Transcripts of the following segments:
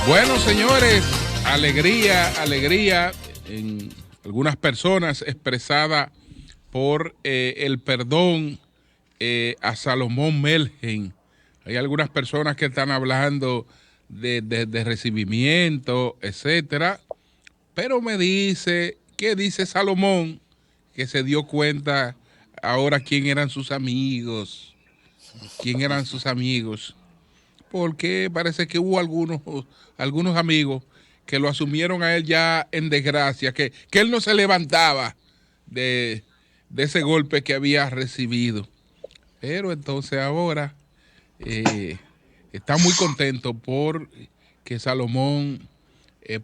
Bueno, señores, alegría en algunas personas expresada por el perdón a Salomón Melgen. Hay algunas personas que están hablando de recibimiento, etcétera, pero me dice, ¿qué dice Salomón? Que se dio cuenta ahora quién eran sus amigos, porque parece que hubo algunos amigos que lo asumieron a él ya en desgracia, que él no se levantaba de ese golpe que había recibido. Pero entonces ahora eh, está muy contento por que Salomón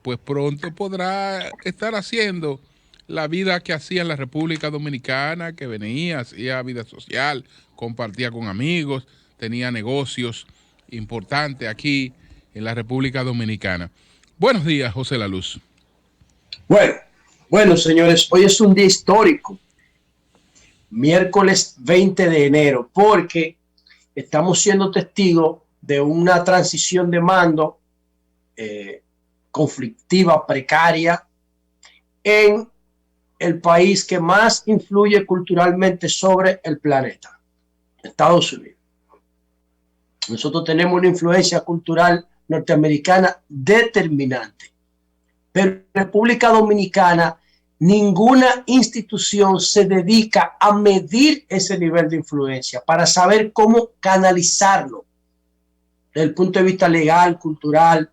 pues pronto podrá estar haciendo la vida que hacía en la República Dominicana, que venía, hacía vida social, compartía con amigos, tenía negocios importantes aquí en la República Dominicana. Buenos días, José La Luz. Bueno, señores, hoy es un día histórico, miércoles 20 de enero, porque estamos siendo testigos de una transición de mando conflictiva, precaria, en el país que más influye culturalmente sobre el planeta, Estados Unidos. Nosotros tenemos una influencia cultural norteamericana determinante, pero en República Dominicana ninguna institución se dedica a medir ese nivel de influencia para saber cómo canalizarlo desde el punto de vista legal, cultural,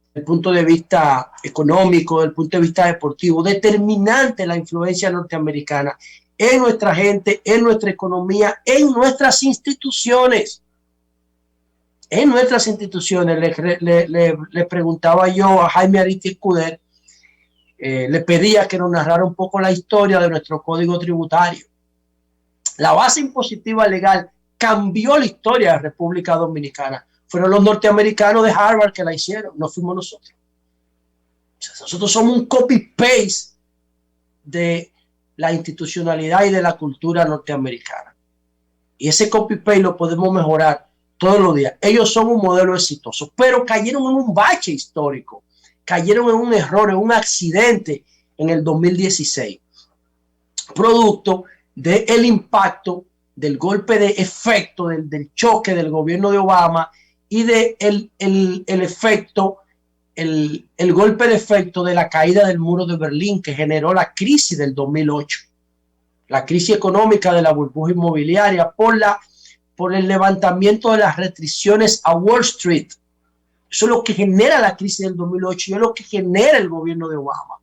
desde el punto de vista económico, desde el punto de vista deportivo. Determinante la influencia norteamericana en nuestra gente, en nuestra economía, en nuestras instituciones. En nuestras instituciones, le preguntaba yo a Jaime Aristi Escuder, le pedía que nos narrara un poco la historia de nuestro código tributario. La base impositiva legal cambió la historia de la República Dominicana. Fueron los norteamericanos de Harvard que la hicieron, no fuimos nosotros. O sea, nosotros somos un copy-paste de la institucionalidad y de la cultura norteamericana. Y ese copy-paste lo podemos mejorar todos los días. Ellos son un modelo exitoso, pero cayeron en un bache histórico, cayeron en un error, en un accidente en el 2016, producto del impacto del golpe de efecto, del choque del gobierno de Obama y del efecto, el golpe de efecto de la caída del muro de Berlín que generó la crisis del 2008, la crisis económica de la burbuja inmobiliaria por el levantamiento de las restricciones a Wall Street. Eso es lo que genera la crisis del 2008 y es lo que genera el gobierno de Obama.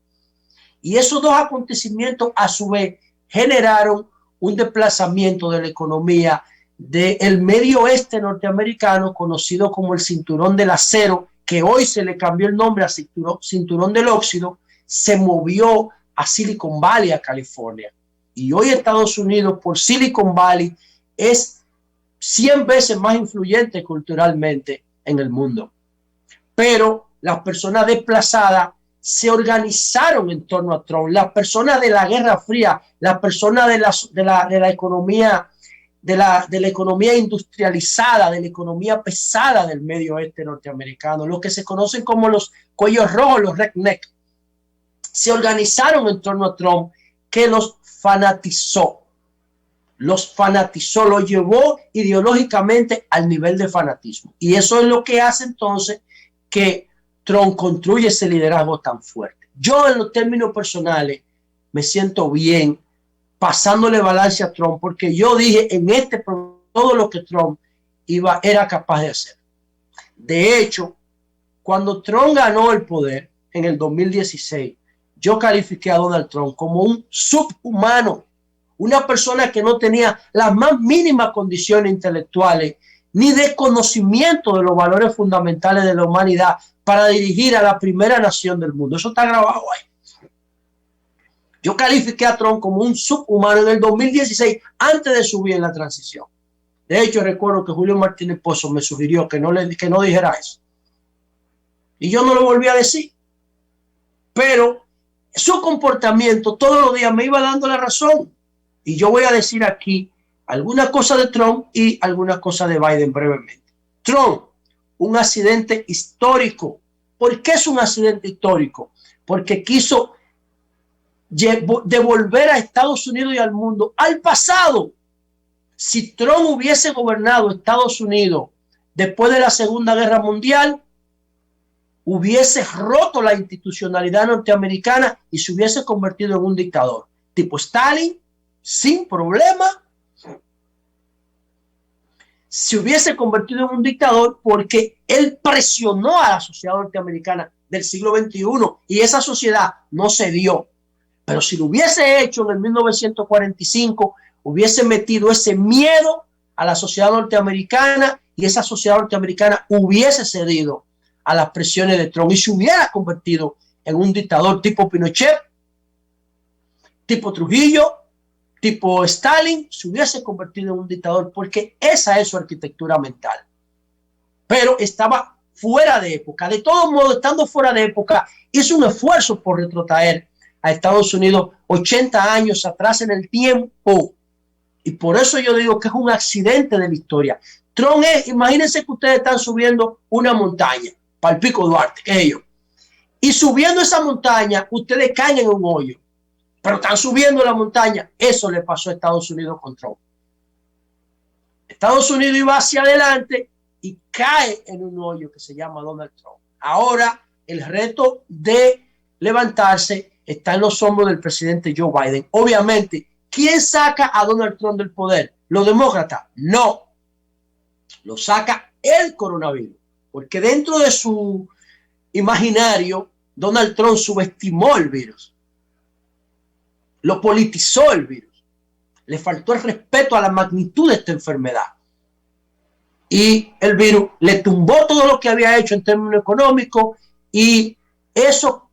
Y esos dos acontecimientos a su vez generaron un desplazamiento de la economía del medio oeste norteamericano, conocido como el cinturón del acero, que hoy se le cambió el nombre a cinturón del óxido, se movió a Silicon Valley, a California. Y hoy Estados Unidos, por Silicon Valley, es 100 veces más influyente culturalmente en el mundo. Pero las personas desplazadas se organizaron en torno a Trump. Las personas de la Guerra Fría, las personas de la economía, de la economía industrializada, de la economía pesada del medio oeste norteamericano, lo que se conocen como los cuellos rojos, los redneck, se organizaron en torno a Trump, que los fanatizó, lo llevó ideológicamente al nivel de fanatismo. Y eso es lo que hace entonces que Trump construye ese liderazgo tan fuerte. Yo en los términos personales me siento bien pasándole balance a Trump, porque yo dije en todo lo que Trump era capaz de hacer. De hecho, cuando Trump ganó el poder en el 2016, yo califiqué a Donald Trump como un subhumano, una persona que no tenía las más mínimas condiciones intelectuales ni de conocimiento de los valores fundamentales de la humanidad para dirigir a la primera nación del mundo. Eso está grabado ahí. Yo califiqué a Trump como un subhumano en el 2016, antes de subir en la transición. De hecho, recuerdo que Julio Martínez Pozo me sugirió que no dijera eso. Y yo no lo volví a decir. Pero su comportamiento todos los días me iba dando la razón. Y yo voy a decir aquí algunas cosas de Trump y algunas cosas de Biden brevemente. Trump, un accidente histórico ¿Por qué es un accidente histórico? Porque quiso devolver a Estados Unidos y al mundo al pasado. Si Trump hubiese gobernado Estados Unidos después de la Segunda Guerra Mundial, hubiese roto la institucionalidad norteamericana y se hubiese convertido en un dictador tipo Stalin, sin problema. Se hubiese convertido en un dictador porque él presionó a la sociedad norteamericana del siglo XXI y esa sociedad no se dio. Pero si lo hubiese hecho en el 1945, hubiese metido ese miedo a la sociedad norteamericana y esa sociedad norteamericana hubiese cedido a las presiones de Trump y se hubiera convertido en un dictador tipo Pinochet, tipo Trujillo, tipo Stalin, se hubiese convertido en un dictador porque esa es su arquitectura mental. Pero estaba fuera de época. De todos modos, estando fuera de época, hizo un esfuerzo por retrotraer a Estados Unidos 80 años atrás en el tiempo. Y por eso yo digo que es un accidente de la historia. Trump es, imagínense que ustedes están subiendo una montaña para el Pico Duarte, que ellos. Y subiendo esa montaña, ustedes caen en un hoyo. Pero están subiendo la montaña. Eso le pasó a Estados Unidos con Trump. Estados Unidos iba hacia adelante y cae en un hoyo que se llama Donald Trump. Ahora el reto de levantarse está en los hombros del presidente Joe Biden. Obviamente, ¿quién saca a Donald Trump del poder? ¿Los demócratas? No. Lo saca el coronavirus. Porque dentro de su imaginario, Donald Trump subestimó el virus. Lo politizó el virus. Le faltó el respeto a la magnitud de esta enfermedad. Y el virus le tumbó todo lo que había hecho en términos económicos y eso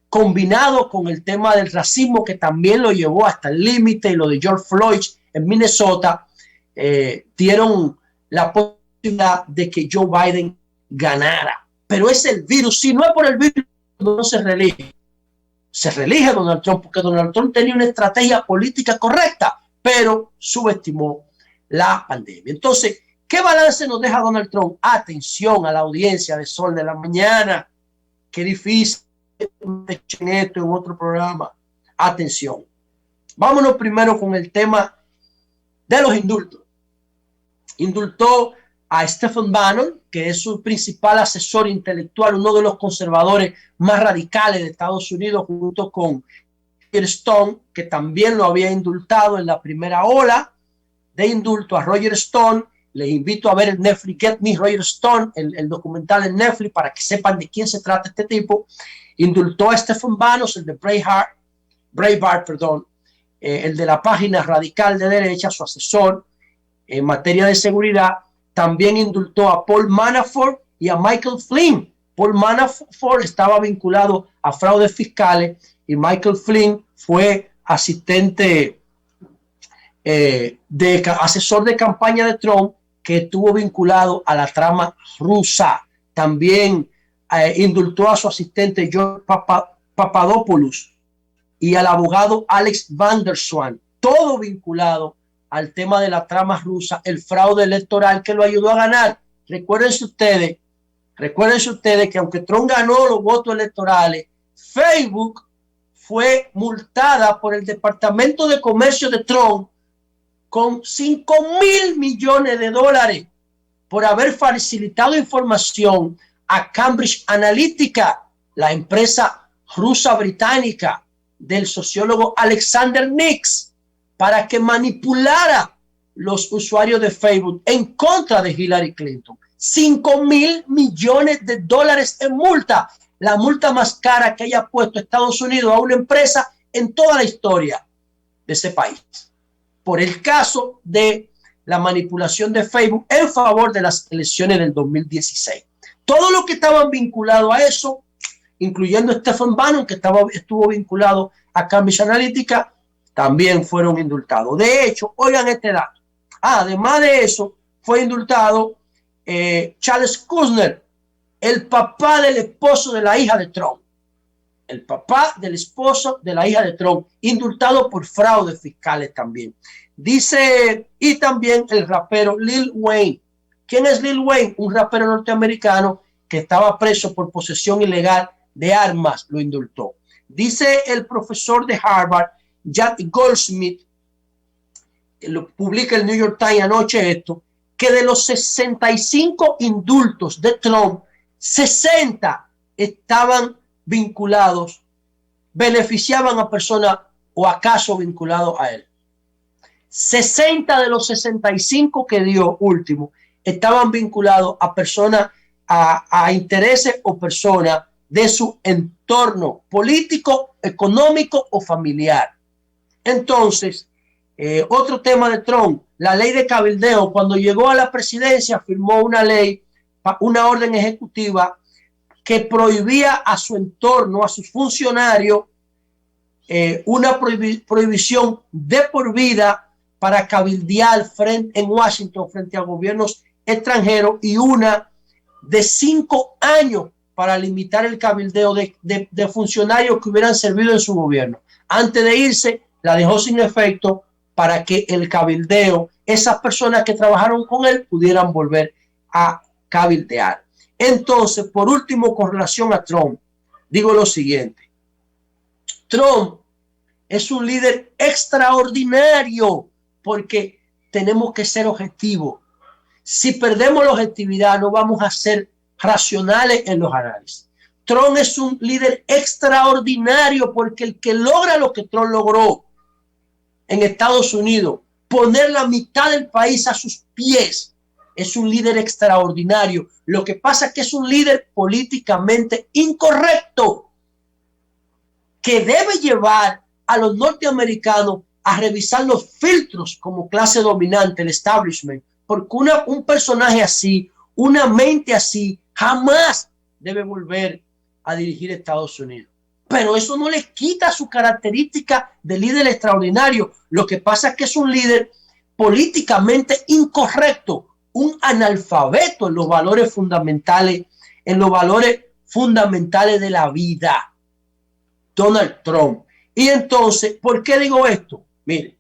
combinado con el tema del racismo que también lo llevó hasta el límite y lo de George Floyd en Minnesota dieron la posibilidad de que Joe Biden ganara. Pero es el virus. Si no es por el virus, no se reelige. Se reelige Donald Trump porque Donald Trump tenía una estrategia política correcta, pero subestimó la pandemia. Entonces, ¿qué balance nos deja Donald Trump? Atención a la audiencia de Sol de la Mañana. Qué difícil en esto en otro programa. Atención. Vámonos primero con el tema de los indultos. Indultó a Stephen Bannon, que es su principal asesor intelectual, uno de los conservadores más radicales de Estados Unidos, junto con Roger Stone, que también lo había indultado en la primera ola de indulto a Roger Stone. Les invito a ver el Netflix Get Me Roger Stone, el documental en Netflix, para que sepan de quién se trata este tipo. Indultó a Stephen Bannon, el de Breitbart, el de la página radical de derecha, su asesor en materia de seguridad. También indultó a Paul Manafort y a Michael Flynn. Paul Manafort estaba vinculado a fraudes fiscales y Michael Flynn fue asistente asesor de campaña de Trump que estuvo vinculado a la trama rusa. También indultó a su asistente George Papadopoulos y al abogado Alex Van der Zwaan, todo vinculado al tema de la trama rusa, el fraude electoral que lo ayudó a ganar. Recuérdense ustedes que aunque Trump ganó los votos electorales, Facebook fue multada por el Departamento de Comercio de Trump con $5,000 millones por haber facilitado información a Cambridge Analytica, la empresa rusa británica del sociólogo Alexander Nix, para que manipulara los usuarios de Facebook en contra de Hillary Clinton. $5,000 millones en multa, la multa más cara que haya puesto Estados Unidos a una empresa en toda la historia de ese país, por el caso de la manipulación de Facebook en favor de las elecciones del 2016. Todos los que estaban vinculados a eso, incluyendo Stephen Bannon, que estuvo vinculado a Cambridge Analytica, también fueron indultados. De hecho, oigan este dato. Además de eso, fue indultado Charles Kushner, el papá del esposo de la hija de Trump. El papá del esposo de la hija de Trump, indultado por fraudes fiscales también. Dice, y también el rapero Lil Wayne. ¿Quién es Lil Wayne? Un rapero norteamericano que estaba preso por posesión ilegal de armas, lo indultó. Dice el profesor de Harvard, Jack Goldsmith, lo publica el New York Times anoche esto, que de los 65 indultos de Trump, 60 estaban vinculados, beneficiaban a personas o acaso vinculados a él. 60 de los 65 que dio último estaban vinculados a personas, a intereses o personas de su entorno político, económico o familiar. Entonces, otro tema de Trump, la ley de cabildeo. Cuando llegó a la presidencia firmó una ley, una orden ejecutiva que prohibía a su entorno, a sus funcionarios, una prohibición de por vida para cabildear en Washington frente a gobiernos extranjeros y una de 5 años para limitar el cabildeo de funcionarios que hubieran servido en su gobierno. Antes de irse, la dejó sin efecto para que el cabildeo, esas personas que trabajaron con él, pudieran volver a cabildear. Entonces, por último, con relación a Trump, digo lo siguiente. Trump es un líder extraordinario porque tenemos que ser objetivos. Si perdemos la objetividad, no vamos a ser racionales en los análisis. Trump es un líder extraordinario porque el que logra lo que Trump logró en Estados Unidos, poner la mitad del país a sus pies, es un líder extraordinario. Lo que pasa es que es un líder políticamente incorrecto que debe llevar a los norteamericanos a revisar los filtros como clase dominante, el establishment, porque un personaje así, una mente así, jamás debe volver a dirigir Estados Unidos. Pero eso no le quita su característica de líder extraordinario. Lo que pasa es que es un líder políticamente incorrecto, un analfabeto en los valores fundamentales, de la vida. Donald Trump. Y entonces, ¿por qué digo esto? Mire,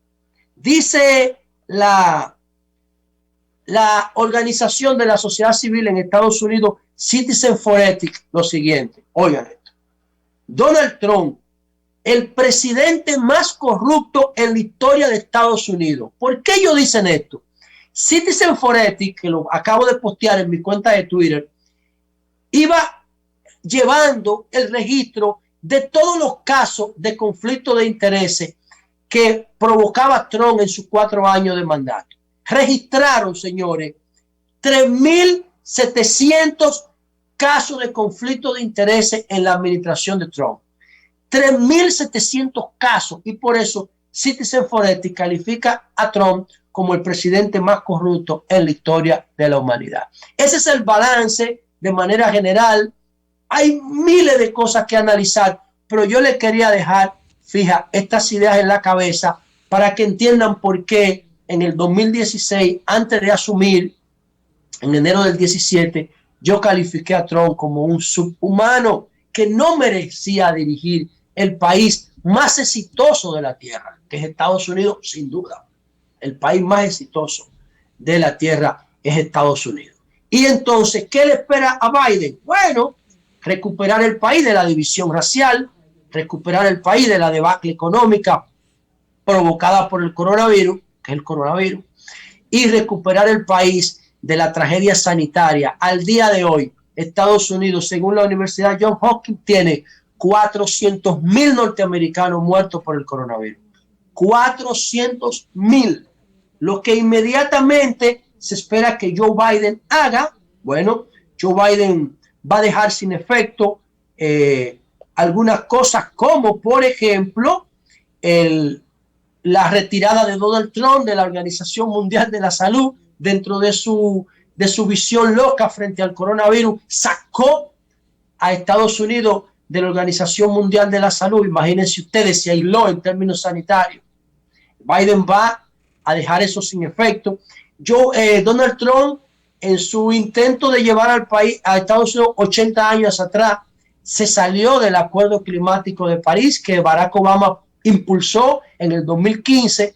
dice la organización de la sociedad civil en Estados Unidos, Citizen for Ethics, lo siguiente. Oigan esto. Donald Trump, el presidente más corrupto en la historia de Estados Unidos. ¿Por qué ellos dicen esto? Citizen for Ethics, que lo acabo de postear en mi cuenta de Twitter, iba llevando el registro de todos los casos de conflicto de intereses que provocaba Trump en sus 4 años de mandato. Registraron, señores, 3.700 casos de conflicto de intereses en la administración de Trump. 3.700 casos, y por eso Citizen for Ethics califica a Trump como el presidente más corrupto en la historia de la humanidad. Ese es el balance de manera general. Hay miles de cosas que analizar, pero yo les quería dejar fija estas ideas en la cabeza para que entiendan por qué en el 2016, antes de asumir, en enero del 17, yo califiqué a Trump como un subhumano que no merecía dirigir el país más exitoso de la tierra, que es Estados Unidos, sin duda. El país más exitoso de la tierra es Estados Unidos. Y entonces, ¿qué le espera a Biden? Bueno, recuperar el país de la división racial, recuperar el país de la debacle económica provocada por el coronavirus, que es el coronavirus, y recuperar el país de la tragedia sanitaria. Al día de hoy, Estados Unidos, según la Universidad Johns Hopkins, tiene 400,000 norteamericanos muertos por el coronavirus. 400,000. Lo que inmediatamente se espera que Joe Biden haga, bueno, Joe Biden va a dejar sin efecto algunas cosas como, por ejemplo, la retirada de Donald Trump de la Organización Mundial de la Salud. Dentro de su visión loca frente al coronavirus, sacó a Estados Unidos de la Organización Mundial de la Salud. Imagínense ustedes, se aisló en términos sanitarios. Biden va a dejar eso sin efecto. Donald Trump, en su intento de llevar al país, a Estados Unidos 80 años atrás, se salió del Acuerdo Climático de París que Barack Obama impulsó en el 2015.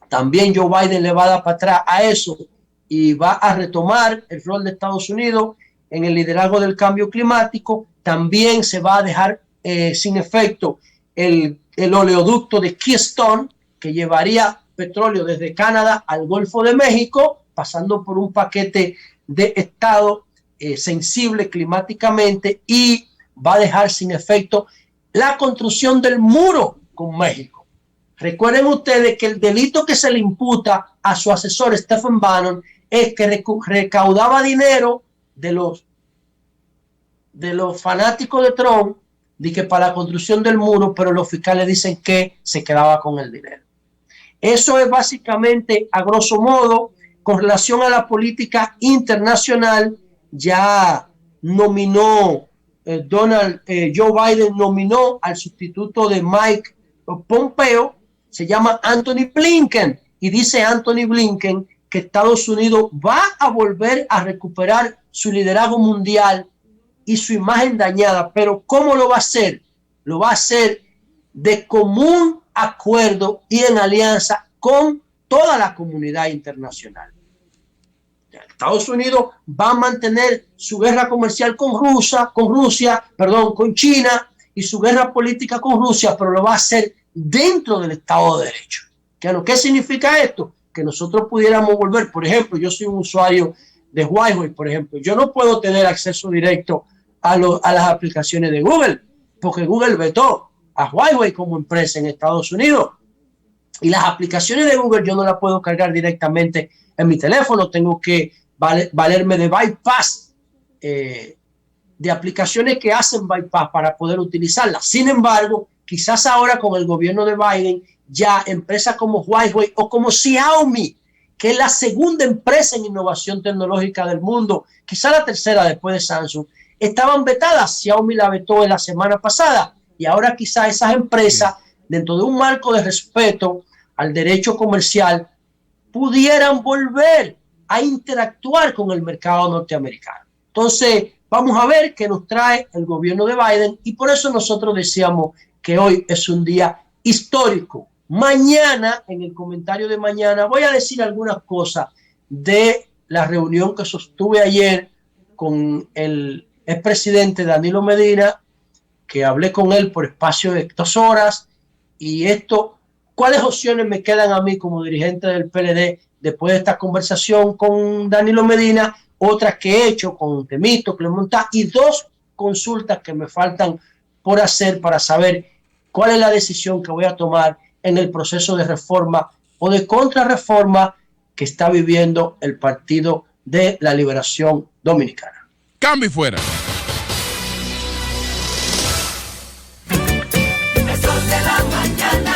También Joe Biden le va a dar para atrás a eso y va a retomar el rol de Estados Unidos en el liderazgo del cambio climático. También se va a dejar sin efecto el oleoducto de Keystone, que llevaría petróleo desde Canadá al Golfo de México, pasando por un paquete de estado sensible climáticamente, y va a dejar sin efecto la construcción del muro con México. Recuerden ustedes que el delito que se le imputa a su asesor Stephen Bannon es que recaudaba dinero de los fanáticos de Trump, de que para la construcción del muro, pero los fiscales dicen que se quedaba con el dinero. Eso es básicamente, a grosso modo, con relación a la política internacional. Ya nominó Joe Biden nominó al sustituto de Mike Pompeo, se llama Anthony Blinken, y dice Anthony Blinken que Estados Unidos va a volver a recuperar su liderazgo mundial y su imagen dañada. Pero ¿cómo lo va a hacer? Lo va a hacer de común acuerdo y en alianza con toda la comunidad internacional. Estados Unidos va a mantener su guerra comercial con China, y su guerra política con Rusia, pero lo va a hacer dentro del Estado de Derecho. ¿Qué significa esto? Que nosotros pudiéramos volver, por ejemplo, yo soy un usuario de Huawei, por ejemplo, yo no puedo tener acceso directo a las aplicaciones de Google, porque Google vetó a Huawei como empresa en Estados Unidos. Y las aplicaciones de Google yo no las puedo cargar directamente en mi teléfono, tengo que valerme de bypass, de aplicaciones que hacen bypass para poder utilizarlas. Sin embargo, quizás ahora con el gobierno de Biden, ya empresas como Huawei o como Xiaomi, que es la segunda empresa en innovación tecnológica del mundo, quizás la tercera después de Samsung, estaban vetadas. Xiaomi la vetó la semana pasada, y ahora quizás esas empresas, dentro de un marco de respeto al derecho comercial, pudieran volver a interactuar con el mercado norteamericano. Entonces, vamos a ver qué nos trae el gobierno de Biden, y por eso nosotros decíamos que hoy es un día histórico. Mañana, en el comentario de mañana, voy a decir algunas cosas de la reunión que sostuve ayer con el expresidente Danilo Medina, que hablé con él por espacio de 2 horas, y ¿cuáles opciones me quedan a mí como dirigente del PLD después de esta conversación con Danilo Medina? Otras que he hecho con Temito, Clemontá, y 2 consultas que me faltan por hacer para saber cuál es la decisión que voy a tomar en el proceso de reforma o de contrarreforma que está viviendo el Partido de la Liberación Dominicana. Cambio y fuera.